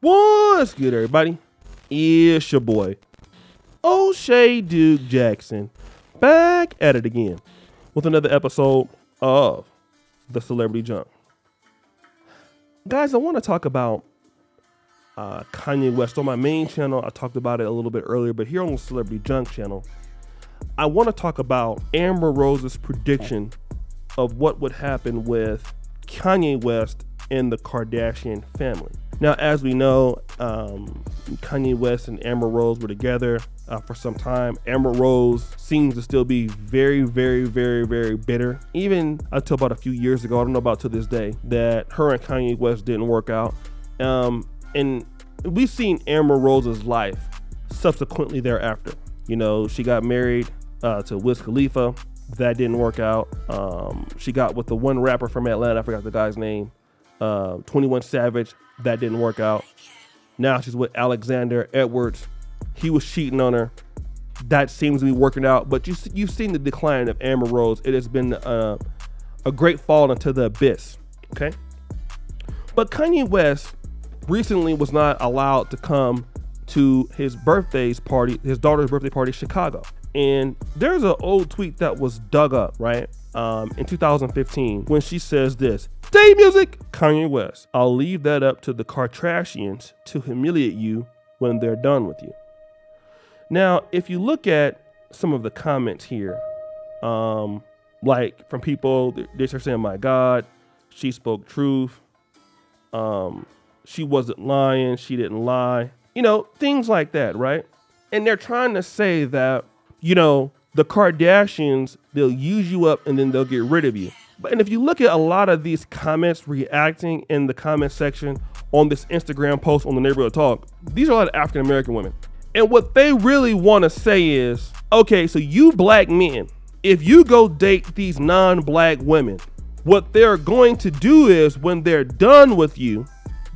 What's good, everybody? It's your boy, O'Shea Duke Jackson, back at it again with another episode of The Celebrity Junk. Guys, I want to talk about Kanye West. On my main channel, I talked about it a little bit earlier, but here on the Celebrity Junk channel, I want to talk about Amber Rose's prediction of what would happen with Kanye West and the Kardashian family. Now, as we know, Kanye West and Amber Rose were together for some time. Amber Rose seems to still be very, very, very, very bitter. Even until about a few years ago, I don't know about to this day, that her and Kanye West didn't work out. And we've seen Amber Rose's life subsequently thereafter. You know, she got married to Wiz Khalifa. That didn't work out. She got with the one rapper from Atlanta, I forgot the guy's name, 21 Savage. That didn't work out. Now she's with Alexander Edwards. He was cheating on her. That seems to be working out. But you've seen the decline of Amber Rose. It has been a great fall into the abyss. Okay. But Kanye West recently was not allowed to come to his daughter's birthday party in Chicago. And there's an old tweet that was dug up, right? In 2015, when she says this: "Day music, Kanye West. I'll leave that up to the Kardashians to humiliate you when they're done with you." Now, if you look at some of the comments here, like from people, they start saying, "My God, she spoke truth. She wasn't lying. She didn't lie." You know, things like that, right? And they're trying to say that, you know, the Kardashians, they'll use you up and then they'll get rid of you. And if you look at a lot of these comments reacting in the comment section on this Instagram post on the Neighborhood Talk, these are a lot of African-American women. And what they really want to say is, okay, so you black men, if you go date these non-black women, what they're going to do is when they're done with you,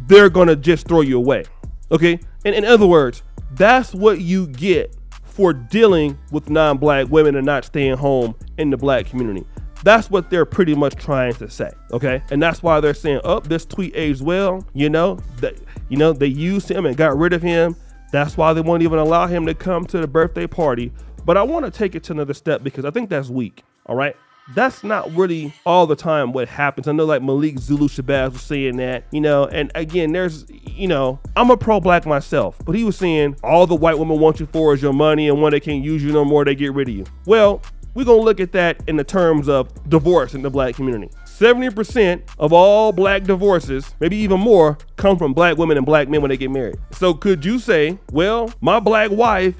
they're going to just throw you away. Okay. And in other words, that's what you get for dealing with non-black women and not staying home in the black community. That's what they're pretty much trying to say, okay? And that's why they're saying, "Oh, this tweet aged well." You know, they used him and got rid of him. That's why they won't even allow him to come to the birthday party. But I want to take it to another step because I think that's weak, all right? That's not really all the time what happens. I know like Malik Zulu Shabazz was saying that, you know, and again, I'm a pro-black myself, but he was saying all the white women want you for is your money, and when they can't use you no more, they get rid of you. Well, we're going to look at that in the terms of divorce in the black community. 70% of all black divorces, maybe even more, come from black women and black men when they get married. So could you say, well, my black wife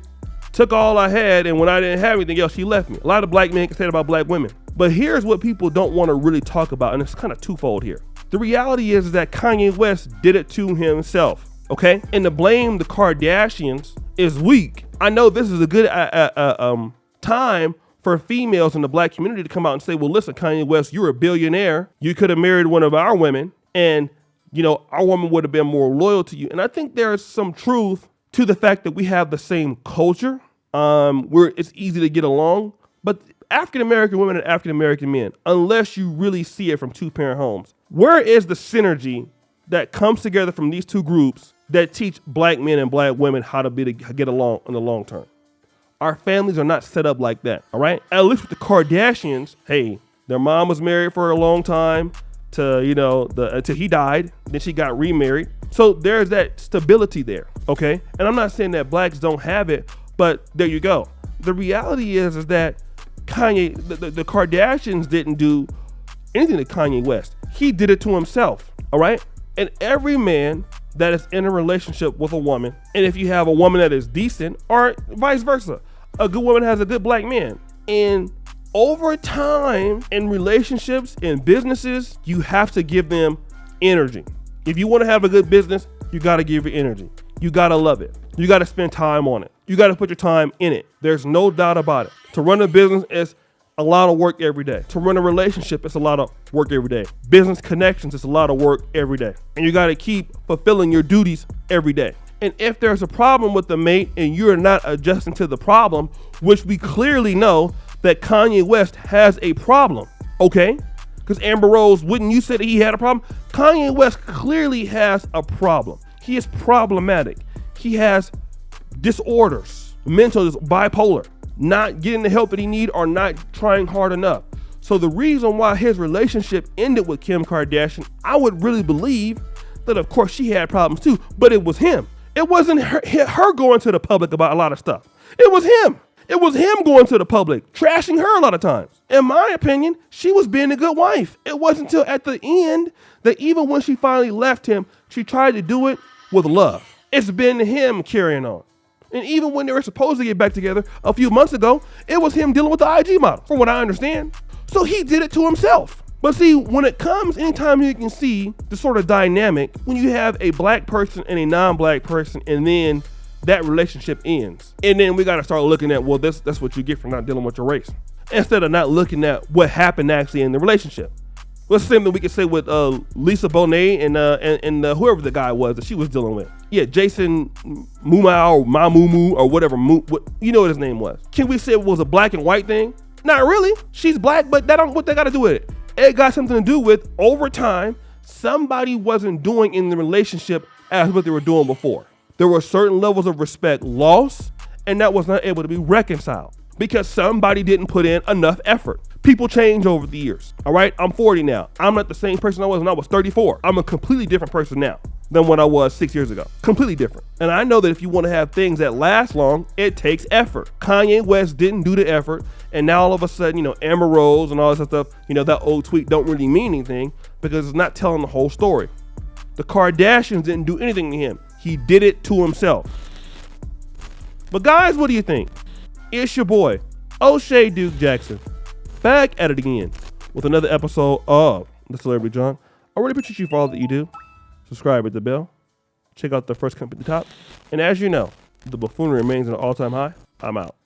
took all I had, and when I didn't have anything else, she left me? A lot of black men can say that about black women. But here's what people don't want to really talk about, and it's kind of twofold here. The reality is that Kanye West did it to himself, okay? And to blame the Kardashians is weak. I know this is a good time for females in the black community to come out and say, well, listen, Kanye West, you're a billionaire. You could have married one of our women, and, you know, our woman would have been more loyal to you. And I think there's some truth to the fact that we have the same culture, where it's easy to get along. But African-American women and African-American men, unless you really see it from two-parent homes, where is the synergy that comes together from these two groups that teach black men and black women how to get along in the long term? Our families are not set up like that, all right? At least with the Kardashians, hey, their mom was married for a long time until he died. Then she got remarried. So there's that stability there, okay? And I'm not saying that blacks don't have it, but there you go. The reality is that Kanye, the Kardashians didn't do anything to Kanye West. He did it to himself, all right? And every man that is in a relationship with a woman, and if you have a woman that is decent, or vice versa, a good woman has a good black man. And over time in relationships, in businesses, you have to give them energy. If you want to have a good business, you got to give it energy. You got to love it. You got to spend time on it. You got to put your time in it. There's no doubt about it. To run a business is a lot of work every day. To run a relationship, it's a lot of work every day. Business connections, it's a lot of work every day. And you got to keep fulfilling your duties every day. And if there's a problem with the mate and you're not adjusting to the problem, which we clearly know that Kanye West has a problem, okay? Because Amber Rose, wouldn't you say that he had a problem? Kanye West clearly has a problem. He is problematic. He has disorders, mental, bipolar, not getting the help that he need or not trying hard enough. So the reason why his relationship ended with Kim Kardashian, I would really believe that of course she had problems too, but it was him. It wasn't her going to the public about a lot of stuff. It was him. It was him going to the public, trashing her a lot of times. In my opinion, she was being a good wife. It wasn't until at the end that even when she finally left him, she tried to do it with love. It's been him carrying on. And even when they were supposed to get back together a few months ago, it was him dealing with the IG model, from what I understand. So he did it to himself. But see, when it comes, anytime you can see the sort of dynamic, when you have a black person and a non-black person, and then that relationship ends. And then we got to start looking at, well, that's what you get for not dealing with your race, instead of not looking at what happened actually in the relationship. Well, the same thing we could say with Lisa Bonet and whoever the guy was that she was dealing with. Yeah, Jason Mumau or Mamumu or whatever, you know what his name was. Can we say it was a black and white thing? Not really. She's black, but that don't what they got to do with it. It got something to do with, over time, somebody wasn't doing in the relationship as what they were doing before. There were certain levels of respect lost, and that was not able to be reconciled because somebody didn't put in enough effort. People change over the years, all right? I'm 40 now. I'm not the same person I was when I was 34. I'm a completely different person now than when I was 6 years ago. Completely different. And I know that if you want to have things that last long, it takes effort. Kanye West didn't do the effort, and now all of a sudden, you know, Amber Rose and all this stuff, you know, that old tweet don't really mean anything because it's not telling the whole story. The Kardashians didn't do anything to him. He did it to himself. But guys, what do you think? It's your boy, O'Shea Duke Jackson, back at it again with another episode of The Celebrity Junk. I really appreciate you for all that you do. Subscribe, hit the bell. Check out the first company at the top. And as you know, the buffoonery remains at an all-time high. I'm out.